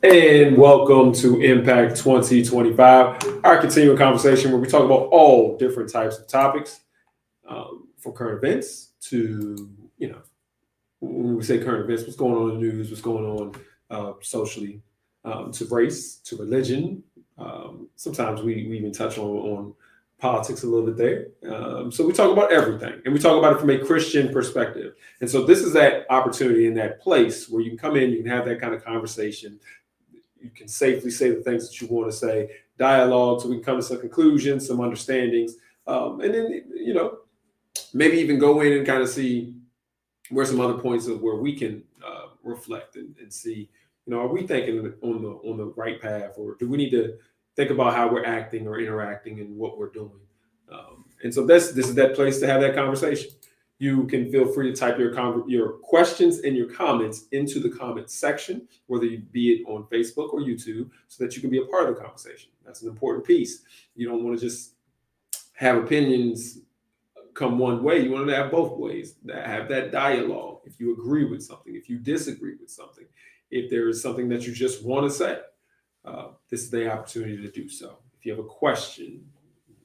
And welcome to Impact 2025, our continuing conversation where we talk about all different types of topics, from current events to, when we say current events, what's going on in the news, what's going on socially, to race, to religion. Sometimes we even touch on politics a little bit there. So we talk about everything, and we talk about it from a Christian perspective. And so this is that opportunity in that place where you can come in, you can have that kind of conversation. You can safely say the things that you want to say, dialogue, so we can come to some conclusions, some understandings, and then maybe even go in and kind of see where some other points of where we can reflect and see, are we thinking on the right path, or do we need to think about how we're acting or interacting and what we're doing? And so this is that place to have that conversation. You can feel free to type your questions and your comments into the comment section, whether you be it on Facebook or YouTube, so that you can be a part of the conversation. That's an important piece. You don't want to just have opinions come one way. You want to have both ways. Have that dialogue. If you agree with something, if you disagree with something, if there is something that you just want to say, this is the opportunity to do so. If you have a question,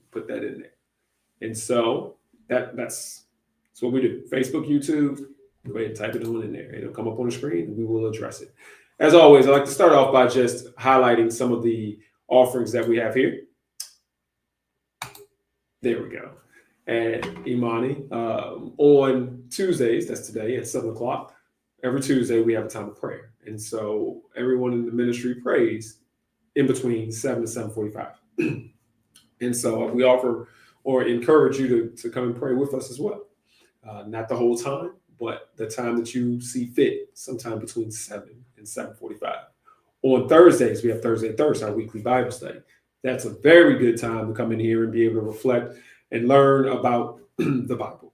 put that in there. And so that's what we do. Facebook, YouTube, go ahead and type it on in there. It'll come up on the screen and we will address it. As always, I like to start off by just highlighting some of the offerings that we have here. There we go. At Imani, on Tuesdays, that's today at 7 o'clock, every Tuesday we have a time of prayer. And so everyone in the ministry prays in between 7 to 7:45. And so we offer or encourage you to come and pray with us as well. Not the whole time, but the time that you see fit, sometime between 7 and 7:45. On Thursdays, we have Thursday Thirst, our weekly Bible study. That's a very good time to come in here and be able to reflect and learn about the Bible.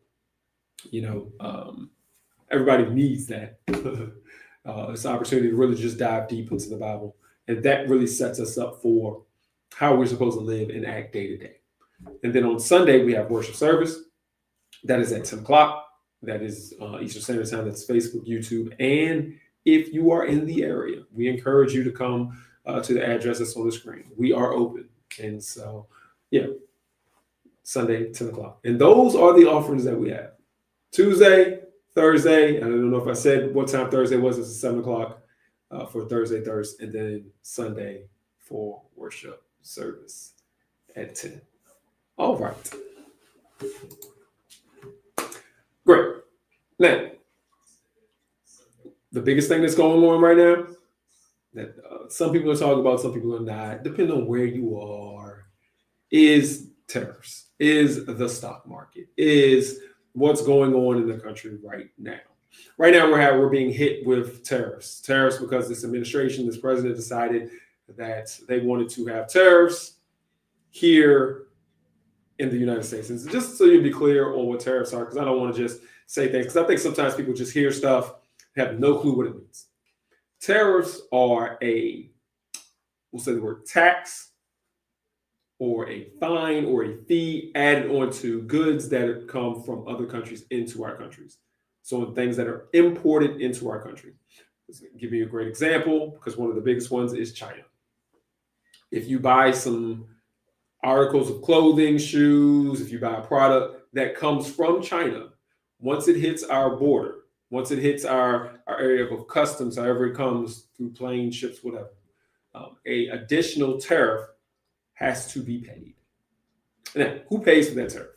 Everybody needs that. It's an opportunity to really just dive deep into the Bible. And that really sets us up for how we're supposed to live and act day to day. And then on Sunday, we have worship service. That is at 10 o'clock. That is Eastern Standard Time. That's Facebook, YouTube. And if you are in the area, we encourage you to come to the address that's on the screen. We are open. And so, Sunday, 10 o'clock. And those are the offerings that we have. Tuesday, Thursday. I don't know if I said what time Thursday was. It's 7 o'clock for Thursday Thirst. And then Sunday for worship service at 10. All right. Great. Now, the biggest thing that's going on right now that some people are talking about, some people are not, depending on where you are, is tariffs, is the stock market, is what's going on in the country right now. Right now, we're being hit with tariffs because this administration, this president decided that they wanted to have tariffs here in the United States. And just so you'll be clear on what tariffs are, because I don't want to just say things, because I think sometimes people just hear stuff, have no clue what it means. Tariffs are we'll say the word tax, or a fine or a fee added onto goods that come from other countries into our countries. So things that are imported into our country. I'll give you a great example, because one of the biggest ones is China. If you buy some articles of clothing, shoes, if you buy a product that comes from China, once it hits our border, once it hits our area of customs, however it comes through planes, ships, whatever, a additional tariff has to be paid. Now, who pays for that tariff?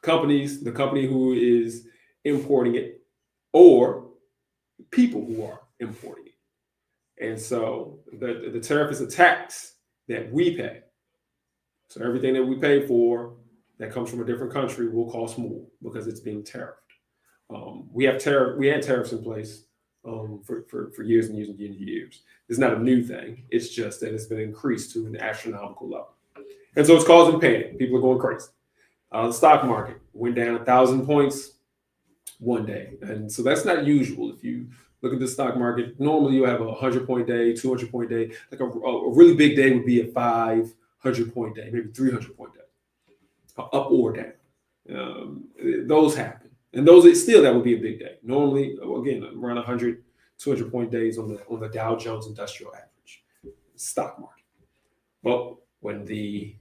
Companies, the company who is importing it, or people who are importing it. And so the tariff is a tax that we pay. So everything that we pay for that comes from a different country will cost more because it's being tariffed. We had tariffs in place for years and years and years. It's not a new thing. It's just that it's been increased to an astronomical level. And so it's causing panic. People are going crazy. The stock market went down 1,000 points one day. And so that's not usual. If you look at the stock market, normally you have a 100-point day, 200-point day. Like a really big day would be a 500-point day, maybe 300-point day, up or down. Those happen. And that would be a big day. Normally, again, around 100 200-point days on the Dow Jones Industrial Average stock market. Well, when the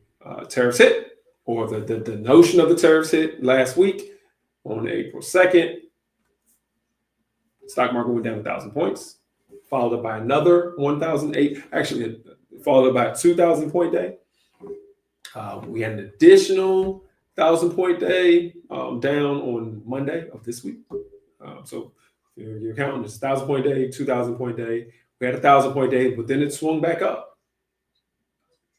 tariffs hit, or the notion of the tariffs hit last week on April 2nd, stock market went down 1,000 points, followed up by another 1,008, actually followed up by a 2,000-point day. We had an additional 1,000-point day down on Monday of this week. So you're counting this 1,000-point day, 2,000-point day. We had a 1,000-point day, but then it swung back up.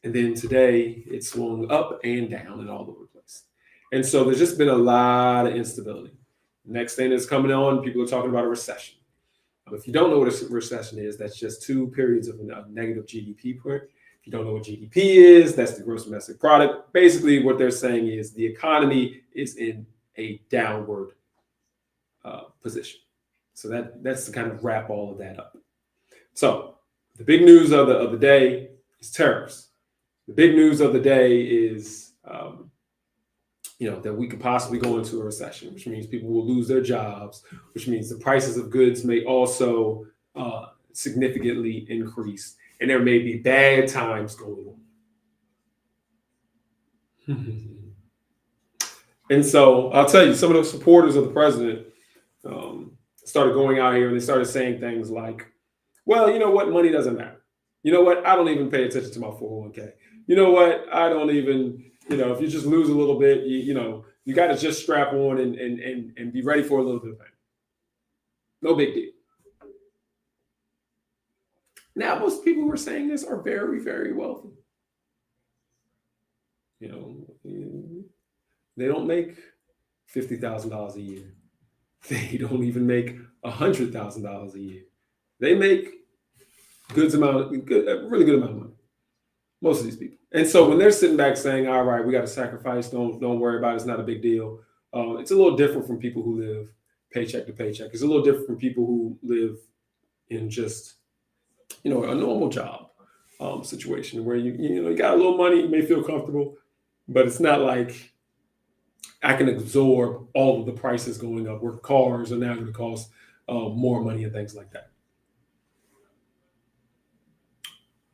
And then today it swung up and down and all over the place. And so there's just been a lot of instability. Next thing that's coming on, people are talking about a recession. If you don't know what a recession is, that's just 2 periods of a negative GDP print. If you don't know what GDP is, that's the gross domestic product. Basically, what they're saying is the economy is in a downward position. So that's to kind of wrap all of that up. So the big news of the day is tariffs. The big news of the day is that we could possibly go into a recession, which means people will lose their jobs, which means the prices of goods may also significantly increase, and there may be bad times going on. And so I'll tell you, some of the supporters of the president started going out here and they started saying things like, well, you know what? Money doesn't matter. You know what? I don't even pay attention to my 401k. You know what? I don't even... if you just lose a little bit, you got to just strap on and be ready for a little bit of pain. No big deal. Now, most people who are saying this are very, very wealthy. They don't make $50,000 a year. They don't even make $100,000 a year. They make a really good amount of money. Most of these people. And so when they're sitting back saying, all right, we got to sacrifice, don't worry about it, it's not a big deal. It's a little different from people who live paycheck to paycheck. It's a little different from people who live in just, a normal job situation where you got a little money, you may feel comfortable, but it's not like I can absorb all of the prices going up where cars are now going to cost more money and things like that.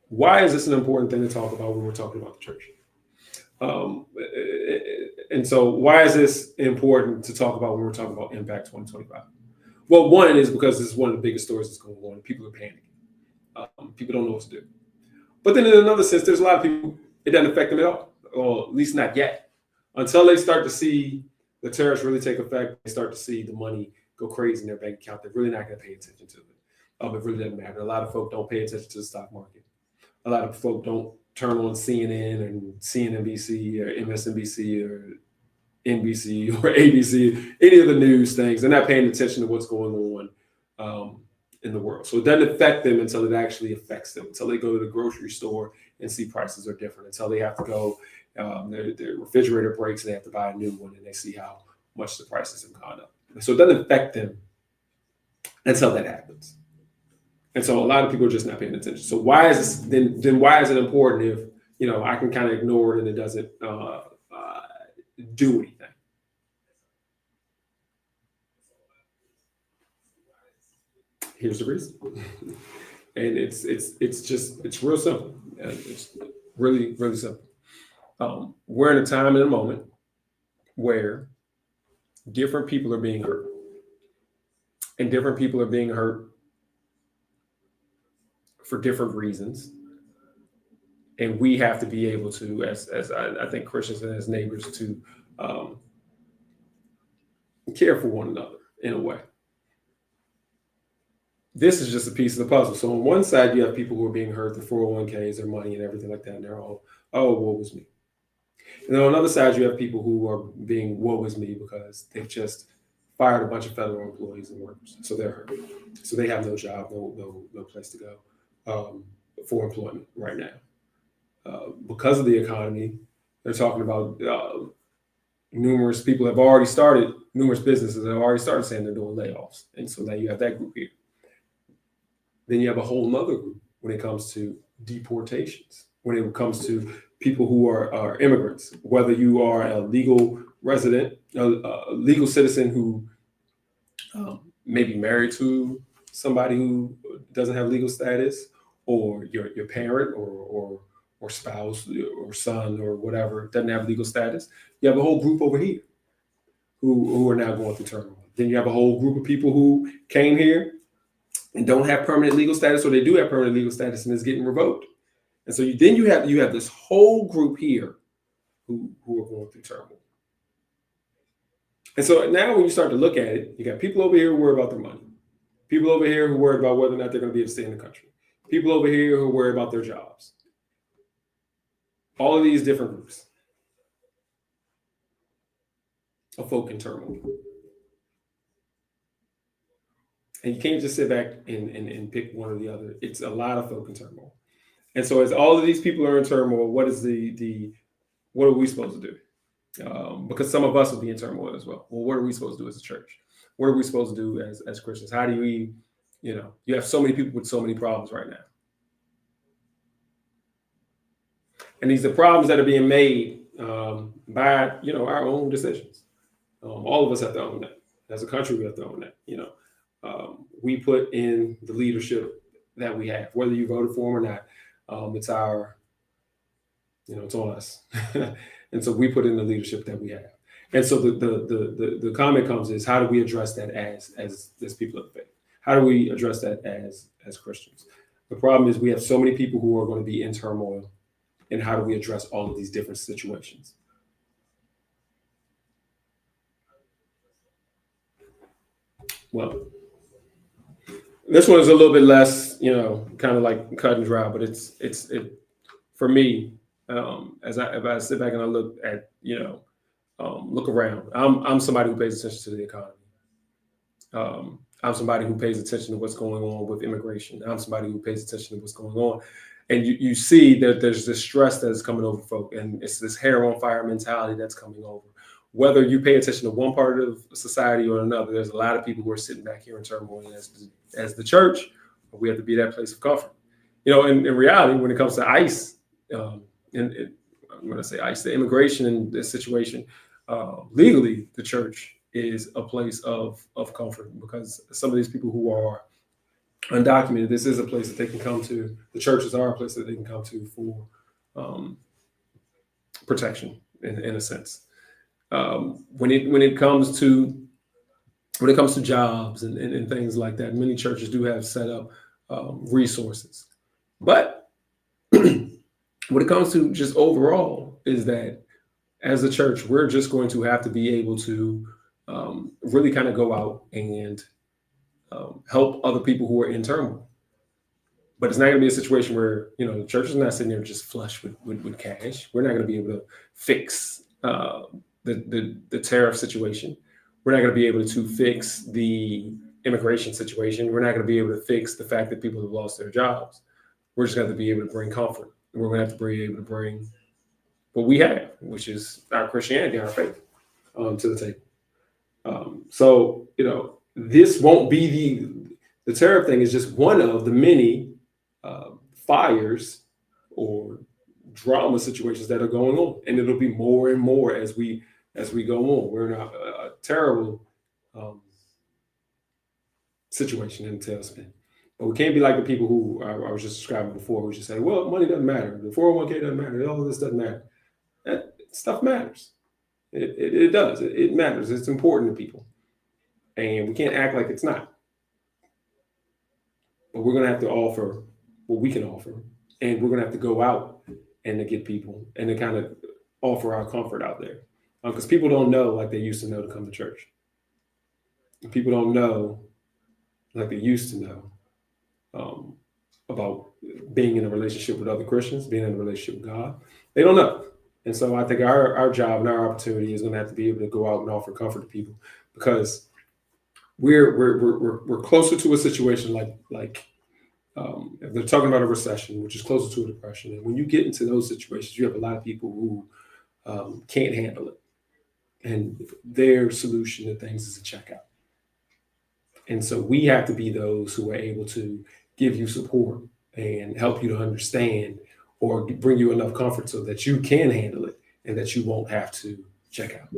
Why is this an important thing to talk about when we're talking about the church? And so why is this important to talk about when we're talking about Impact 2025? Well, one is because this is one of the biggest stories that's going on. People are panicking. People don't know what to do. But then in another sense, there's a lot of people, it doesn't affect them at all, or at least not yet. Until they start to see the tariffs really take effect, they start to see the money go crazy in their bank account. They're really not going to pay attention to it. It really doesn't matter. A lot of folk don't pay attention to the stock market. A lot of folk don't turn on CNN and CNBC or MSNBC or NBC or ABC, any of the news things. They're not paying attention to what's going on in the world. So it doesn't affect them until it actually affects them, until they go to the grocery store and see prices are different, until they have to go, their refrigerator breaks and they have to buy a new one and they see how much the prices have gone up. So it doesn't affect them until that happens. And so a lot of people are just not paying attention. So why is this then why is it important if I can kind of ignore it and it doesn't do anything? Here's the reason. And it's real simple. It's really, really simple. We're in a time and a moment where different people are being hurt. And different people are being hurt for different reasons. And we have to be able to, as I think Christians and as neighbors, to care for one another in a way. This is just a piece of the puzzle. So on one side, you have people who are being hurt, the 401ks, their money and everything like that. And they're all, oh, woe is me. And then on the other side, you have people who are being woe is me because they've just fired a bunch of federal employees and workers. So they're hurt. So they have no job, no place to go for employment right now. Because of the economy, they're talking about numerous people have already started, numerous businesses have already started saying they're doing layoffs. And so now you have that group here. Then you have a whole nother group when it comes to deportations, when it comes to people who are immigrants, whether you are a legal resident, a legal citizen who may be married to somebody who doesn't have legal status, or your parent or spouse or son or whatever doesn't have legal status. You have a whole group over here who are now going through turmoil. Then you have a whole group of people who came here and don't have permanent legal status, or they do have permanent legal status and it's getting revoked. And so you have this whole group here who are going through turmoil. And so now when you start to look at it, you got people over here who worry about their money. People over here who worry about whether or not they're going to be able to stay in the country. People over here who worry about their jobs. All of these different groups of folk in turmoil. And you can't just sit back and pick one or the other. It's a lot of folk in turmoil. And so as all of these people are in turmoil, what is what are we supposed to do? Because some of us will be in turmoil as well. Well, what are we supposed to do as a church? What are we supposed to do as Christians? How do we, you have so many people with so many problems right now. And these are problems that are being made by, our own decisions. All of us have to own that. As a country, we have to own that. We put in the leadership that we have, whether you voted for them or not. It's it's on us. And so we put in the leadership that we have. And so the comment comes is, how do we address that as people of faith? How do we address that as Christians? The problem is we have so many people who are going to be in turmoil. And how do we address all of these different situations? Well, this one is a little bit less, kind of like cut and dry, but it's for me, if I sit back and I look at, look around, I'm somebody who pays attention to the economy. I'm somebody who pays attention to what's going on with immigration. I'm somebody who pays attention to what's going on. And you see that there's this stress that is coming over folk, and it's this hair on fire mentality that's coming over. Whether you pay attention to one part of society or another, there's a lot of people who are sitting back here in turmoil. As the church, we have to be that place of comfort. In reality, when it comes to ICE, I'm going to say ICE, the immigration in this situation, legally, the church is a place of comfort, because some of these people who are undocumented, this is a place that they can come to. The churches are a place that they can come to for protection, in a sense. When it comes to jobs and things like that, many churches do have set up resources. But when it comes to just overall, is that as a church, we're just going to have to be able to really kind of go out and help other people who are in turmoil. But it's not going to be a situation where, the church is not sitting there just flush with cash. We're not going to be able to fix the tariff situation. We're not going to be able to fix the immigration situation. We're not going to be able to fix the fact that people have lost their jobs. We're just going to be able to bring comfort. We're going to have to be able to bring what we have, which is our Christianity, our faith, to the table. So, this won't be the tariff thing is just one of the many fires or drama situations that are going on, and it'll be more and more as we go on. We're in a terrible situation in the tailspin. But we can't be like the people who I was just describing before, who just say, well, money doesn't matter. The 401k doesn't matter. All of this doesn't matter. That stuff matters. It does. It matters. It's important to people. And we can't act like it's not. But we're going to have to offer what we can offer. And we're going to have to go out and to get people and to kind of offer our comfort out there. Because people don't know like they used to know to come to church. People don't know like they used to know about being in a relationship with other Christians, being in a relationship with God. They don't know. And so I think our job and our opportunity is going to have to be able to go out and offer comfort to people, because we're closer to a situation like if they're talking about a recession, which is closer to a depression. And when you get into those situations, you have a lot of people who can't handle it. And their solution to things is a checkout. And so we have to be those who are able to give you support and help you to understand, or bring you enough comfort so that you can handle it and that you won't have to check out.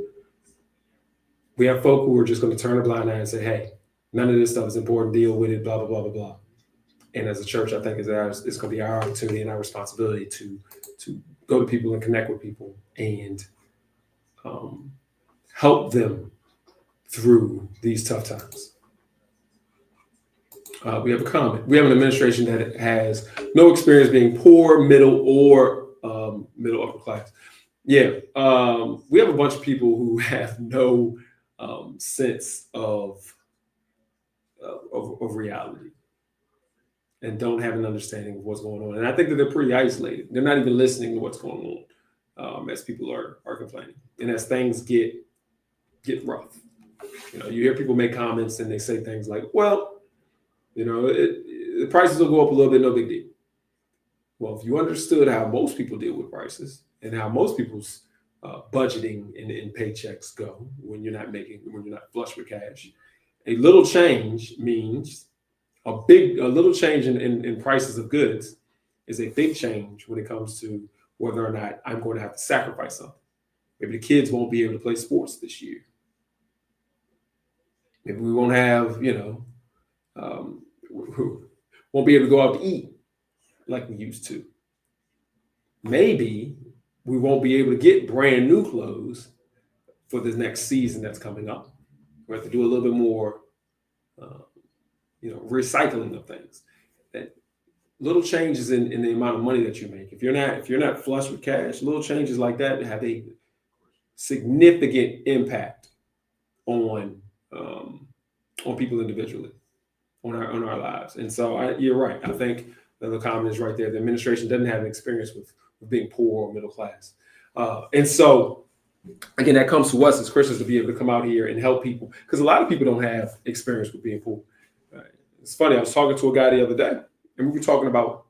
We have folk who are just going to turn a blind eye and say, hey, None of this stuff is important. Deal with it. Blah blah blah blah blah. And as a church, I think it's going to be our opportunity and our responsibility to go to people and connect with people and help them through these tough times. We have a comment. We have an administration that has no experience being poor, middle, or middle upper class. Yeah, we have a bunch of people who have no sense of reality and don't have an understanding of what's going on. And I think that they're pretty isolated. They're not even listening to what's going on as people are complaining and as things get rough. You know, you hear people make comments and they say things like, "Well, you know, the prices will go up a little bit, no big deal." Well, if you understood how most people deal with prices and how most people's budgeting and paychecks go when you're not flush with cash, a little change means a little change in prices of goods is a big change when it comes to whether or not I'm going to have to sacrifice something. Maybe the kids won't be able to play sports this year. Maybe we won't have, won't be able to go out to eat like we used to. Maybe we won't be able to get brand new clothes for the next season that's coming up. We have to do a little bit more, recycling of things. That little changes in the amount of money that you make. If you're not flush with cash, little changes like that have a significant impact on people individually, on our lives. And so you're right. I think the comment is right there. The administration doesn't have an experience with being poor or middle class. And so, again, that comes to us as Christians to be able to come out here and help people, because a lot of people don't have experience with being poor. It's funny. I was talking to a guy the other day, and we were talking about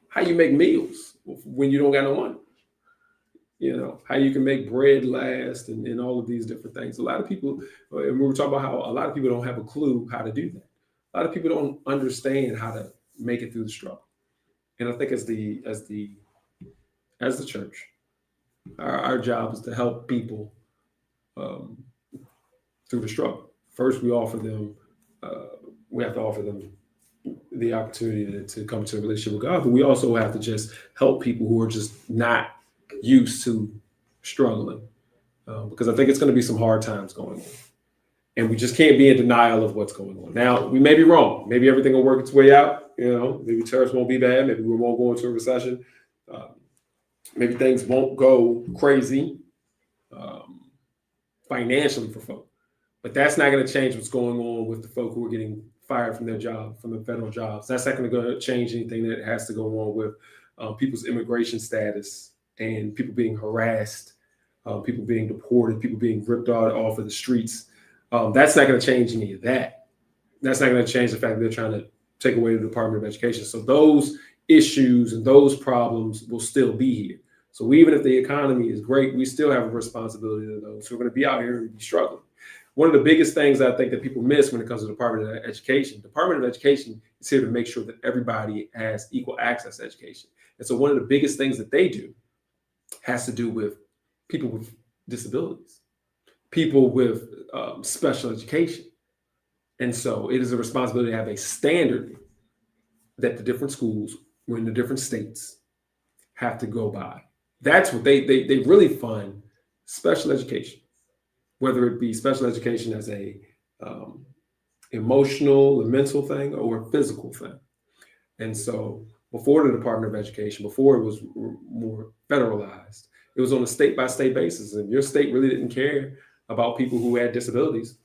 how you make meals when you don't got no money. You know, how you can make bread last and all of these different things. A lot of people, and we were talking about how a lot of people don't have a clue how to do that. A lot of people don't understand how to make it through the struggle. And I think as the church, our job is to help people through the struggle. First, we have to offer them the opportunity to come to a relationship with God, but we also have to just help people who are just not used to struggling, because I think it's going to be some hard times going on, and we just can't be in denial of what's going on. Now, we may be wrong. Maybe everything will work its way out. You know, maybe tariffs won't be bad. Maybe we won't go into a recession. Maybe things won't go crazy financially for folk, but that's not going to change what's going on with the folk who are getting fired from their job, from the federal jobs. That's not going to change anything that has to go on with people's immigration status and people being harassed, people being deported, people being ripped off of the streets. That's not going to change any of that. That's not going to change the fact that they're trying to take away the Department of Education. So those issues and those problems will still be here. So even if the economy is great, we still have a responsibility to those who are going to be out here and be struggling. One of the biggest things I think that people miss when it comes to the Department of Education is here to make sure that everybody has equal access to education. And so one of the biggest things that they do has to do with people with disabilities, people with special education. And so it is a responsibility to have a standard that the different schools in the different states have to go by. That's what they really fund special education, whether it be special education as a emotional and mental thing or a physical thing. And so before the Department of Education, before it was more federalized, it was on a state-by-state basis. And if your state really didn't care about people who had disabilities,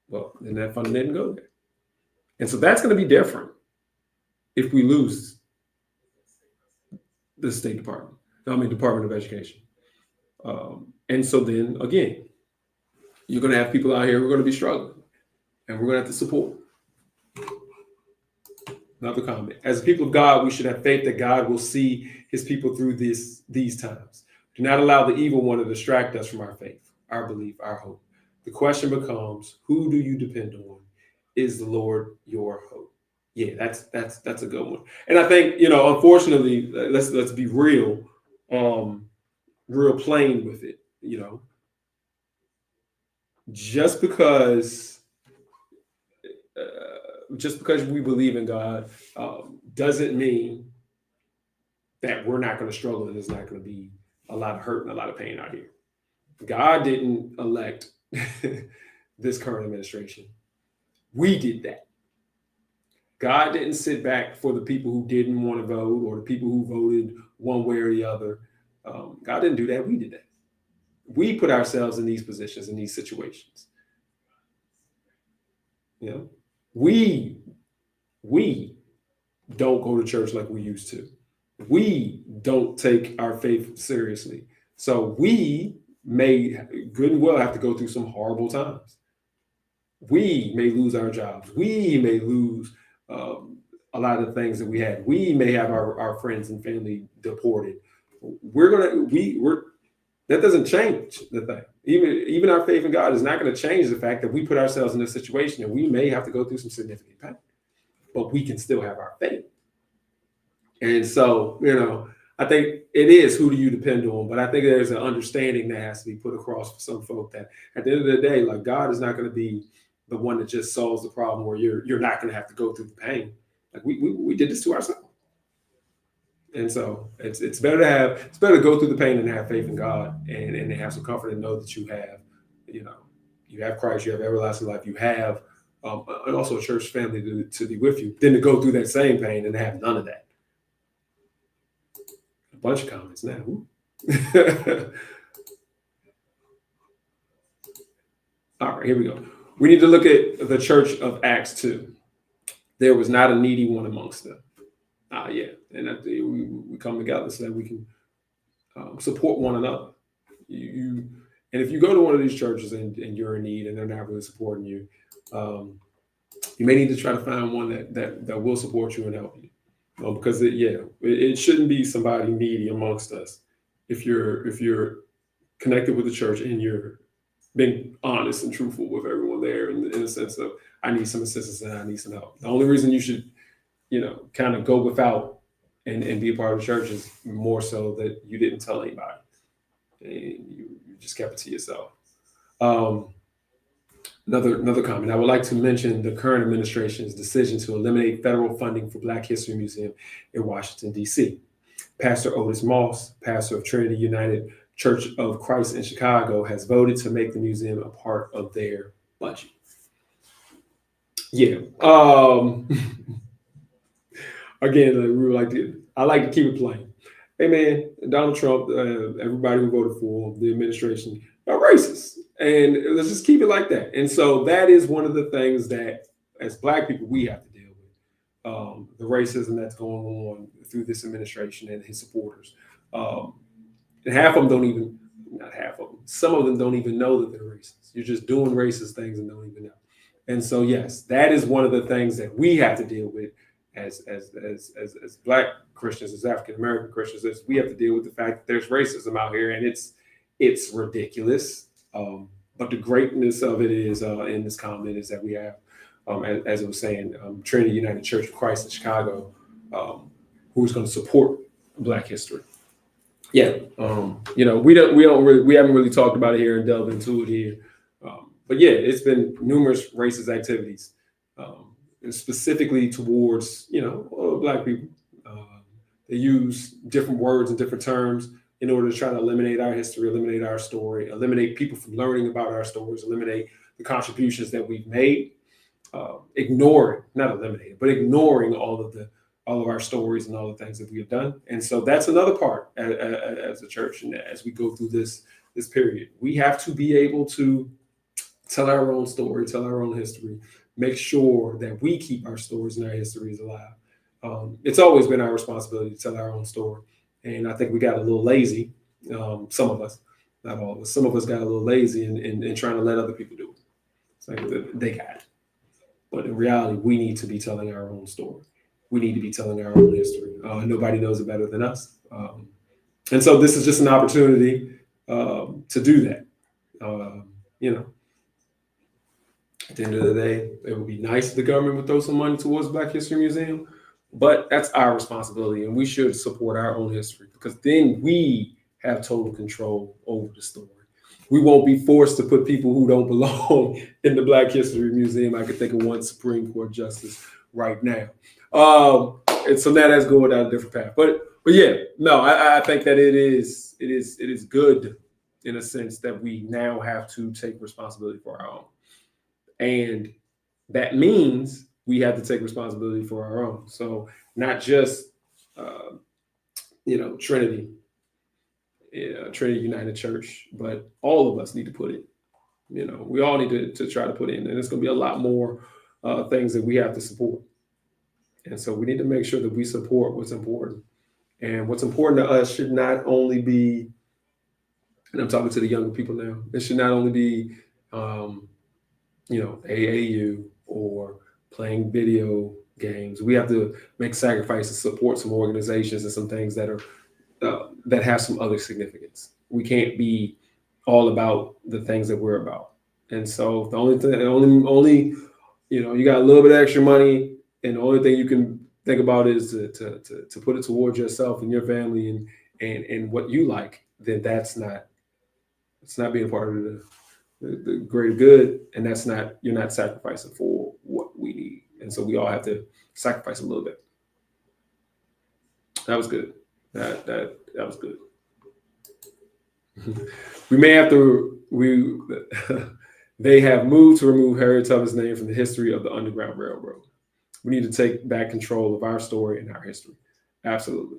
well, then that funding didn't go there. And so that's going to be different if we lose the Department of Education. And so then, again, you're going to have people out here who are going to be struggling, and we're going to have to support. Another comment. As a people of God, we should have faith that God will see his people through these times. Do not allow the evil one to distract us from our faith, our belief, our hope. The question becomes, who do you depend on? Is the Lord your hope? Yeah, that's a good one. And I think, unfortunately, let's be real plain with it. just because just because we believe in God doesn't mean that we're not going to struggle and there's not going to be a lot of hurt and a lot of pain out here. God didn't elect this current administration. We did that. God didn't sit back for the people who didn't want to vote or the people who voted one way or the other. God didn't do that. We did that. We put ourselves in these positions, in these situations. You know, we don't go to church like we used to. We don't take our faith seriously. So we may good and well have to go through some horrible times. We may lose our jobs. We may lose a lot of the things that we had. We may have our friends and family deported. We're that doesn't change the thing. Even our faith in God is not going to change the fact that we put ourselves in this situation and we may have to go through some significant pain, but we can still have our faith. And so, I think it is who do you depend on, but I think there's an understanding that has to be put across for some folk that at the end of the day, like God is not going to be the one that just solves the problem where you're not going to have to go through the pain. Like we did this to ourselves. And so it's better to go through the pain and have faith in God and have some comfort and know that you have Christ, you have everlasting life, you have and also a church family to be with you, than to go through that same pain and have none of that. A bunch of comments now. All right, here we go. We need to look at the church of Acts 2. There was not a needy one amongst them. Yeah, and we come together so that we can support one another. And if you go to one of these churches and you're in need and they're not really supporting you, you may need to try to find one that will support you and help you. Because it shouldn't be somebody needy amongst us. If you're connected with the church and you're being honest and truthful with everyone there in the sense of, I need some assistance and I need some help. The only reason you should kind of go without and be a part of the church is more so that you didn't tell anybody and you just kept it to yourself. Another comment. I would like to mention the current administration's decision to eliminate federal funding for Black History Museum in Washington, D.C. Pastor Otis Moss, pastor of Trinity United Church of Christ in Chicago, has voted to make the museum a part of their budget. Yeah. Again, I like to keep it plain. Hey man, Donald Trump, everybody who voted for the administration are racist, and let's just keep it like that. And so that is one of the things that, as Black people, we have to deal with, the racism that's going on through this administration and his supporters. And half of them some of them don't even know that they're racist. You're just doing racist things and don't even know. And so, yes, that is one of the things that we have to deal with as Black Christians, as African American Christians, is we have to deal with the fact that there's racism out here, and it's ridiculous. But the greatness of it is in this comment is that we have, as I was saying, Trinity United Church of Christ in Chicago, who's going to support Black history. Yeah, we haven't really talked about it here and delved into it here. But yeah, it's been numerous racist activities, specifically towards Black people. They use different words and different terms in order to try to eliminate our history, eliminate our story, eliminate people from learning about our stories, eliminate the contributions that we've made, ignoring all of our stories and all the things that we have done. And so that's another part as a church, and as we go through this period, we have to be able to tell our own story, tell our own history, make sure that we keep our stories and our histories alive. It's always been our responsibility to tell our own story. And I think we got a little lazy. Some of us, not all of us, some of us got a little lazy in trying to let other people do it. It's like they got it. But in reality, we need to be telling our own story. We need to be telling our own history. Nobody knows it better than us. And so this is just an opportunity to do that. At the end of the day, it would be nice if the government would throw some money towards Black History Museum, but that's our responsibility, and we should support our own history, because then we have total control over the story. We won't be forced to put people who don't belong in the Black History Museum. I could think of one Supreme Court justice right now. And so now that's going down a different path. But yeah, no, I think that it is good in a sense that we now have to take responsibility for our own. And that means we have to take responsibility for our own. So not just Trinity, Trinity United Church, but all of us need to put it. We all need to try to put in, and it's going to be a lot more things that we have to support. And so we need to make sure that we support what's important. And what's important to us should not only be, and I'm talking to the younger people now, it should not only be, AAU or playing video games. We have to make sacrifices, support some organizations and some things that are that have some other significance. We can't be all about the things that we're about. And so the only thing, you got a little bit of extra money, and the only thing you can think about is to put it towards yourself and your family and what you like. Then it's not being part of the greater good, and you're not sacrificing for what we need. And so we all have to sacrifice a little bit. That was good. That was good. We may have to. They have moved to remove Harriet Tubman's name from the history of the Underground Railroad. We need to take back control of our story and our history. Absolutely.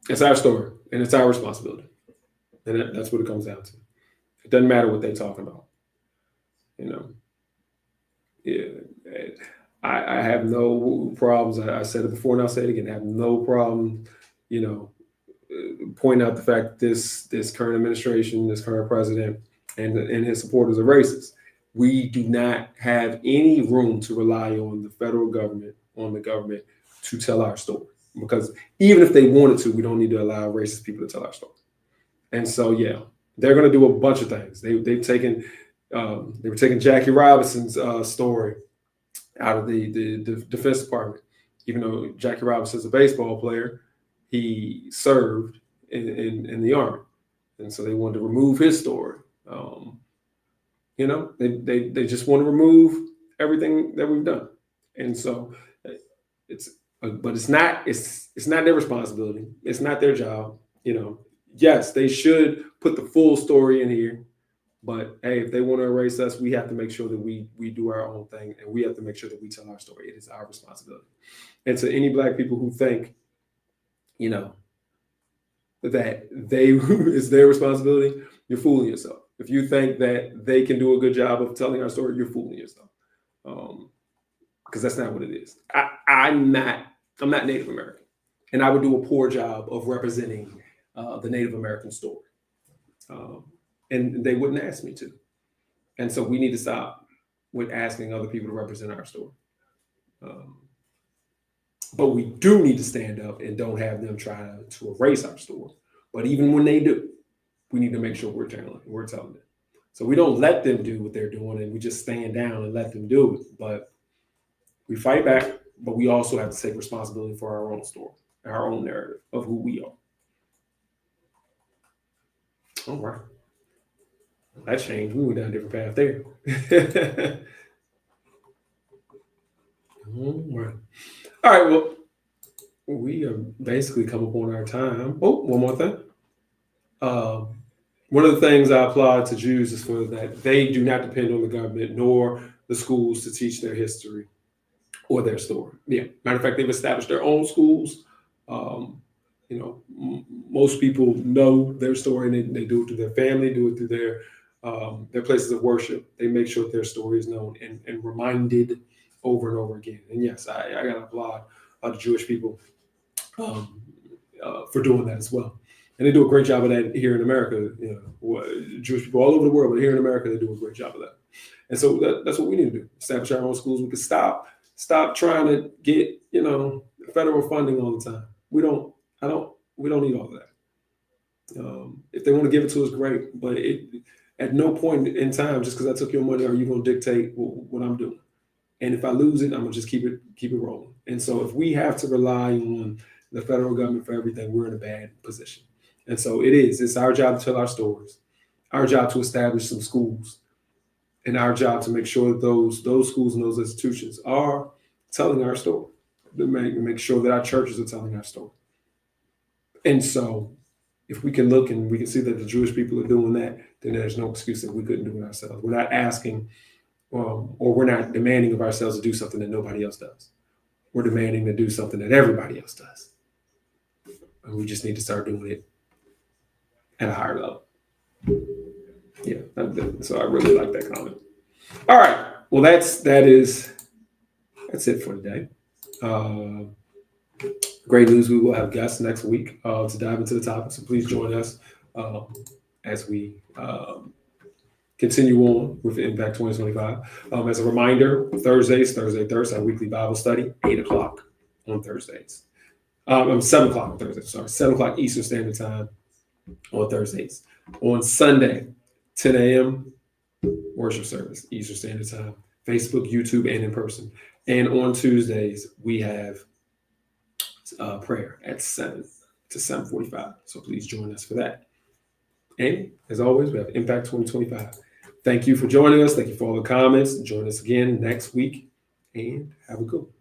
It's our story and it's our responsibility, and that's what it comes down to. It doesn't matter what they're talking about. I have no problems. I said it before and I'll say it again. I have no problem, pointing out the fact that this current administration, this current president, and his supporters are racist. We do not have any room to rely on the federal government, on the government, to tell our story. Because even if they wanted to, we don't need to allow racist people to tell our story. And so, yeah, they're going to do a bunch of things. They were taking Jackie Robinson's story out of the Defense Department. Even though Jackie Robinson's a baseball player, he served in the Army. And so they wanted to remove his story. They just want to remove everything that we've done. And so but it's not their responsibility. It's not their job. Yes, they should put the full story in here. But hey, if they want to erase us, we have to make sure that we do our own thing, and we have to make sure that we tell our story. It is our responsibility. And to any Black people who think, that it's their responsibility, you're fooling yourself. If you think that they can do a good job of telling our story, you're fooling yourself. Because that's not what it is. I'm not Native American, and I would do a poor job of representing the Native American story. And they wouldn't ask me to. And so we need to stop with asking other people to represent our story. But we do need to stand up and don't have them try to erase our story. But even when they do, we need to make sure we're telling it. So we don't let them do what they're doing, and we just stand down and let them do it. But we fight back, but we also have to take responsibility for our own story, our own narrative of who we are. All right. That changed. We went down a different path there. All right. Well, we have basically come upon our time. Oh, one more thing. One of the things I applaud to Jews is for that they do not depend on the government nor the schools to teach their history or their story. Yeah. Matter of fact, they've established their own schools. Most people know their story, and they do it through their family, do it through their places of worship. They make sure that their story is known and reminded over and over again. And yes, I got to applaud the Jewish people for doing that as well. And they do a great job of that here in America. Jewish people all over the world, but here in America, they do a great job of that. And so that's what we need to do: establish our own schools. We can stop trying to get federal funding all the time. We don't need all of that. If they want to give it to us, great. But at no point in time, just because I took your money, are you going to dictate what I'm doing? And if I lose it, I'm gonna just keep it rolling. And so if we have to rely on the federal government for everything, we're in a bad position. And so it's our job to tell our stories, our job to establish some schools, and our job to make sure that those schools and those institutions are telling our story, to make sure that our churches are telling our story. And so if we can look and we can see that the Jewish people are doing that, then there's no excuse that we couldn't do it ourselves. We're not asking or we're not demanding of ourselves to do something that nobody else does. We're demanding to do something that everybody else does. And we just need to start doing it at a higher level. Yeah, so I really like that comment. All right, well that's it for today. Great news, we will have guests next week to dive into the topic, so please join us as we continue on with Impact 2025. As a reminder, Thursdays, our weekly Bible study, 8 o'clock on Thursdays. 7 o'clock on Thursdays, 7 o'clock Eastern Standard Time on Thursdays. On Sunday, 10 a.m. worship service, Eastern Standard Time, Facebook, YouTube, and in person. And on Tuesdays, we have prayer at 7 to 7:45. So please join us for that. And as always, we have Impact 2025. Thank you for joining us. Thank you for all the comments. Join us again next week and have a good one.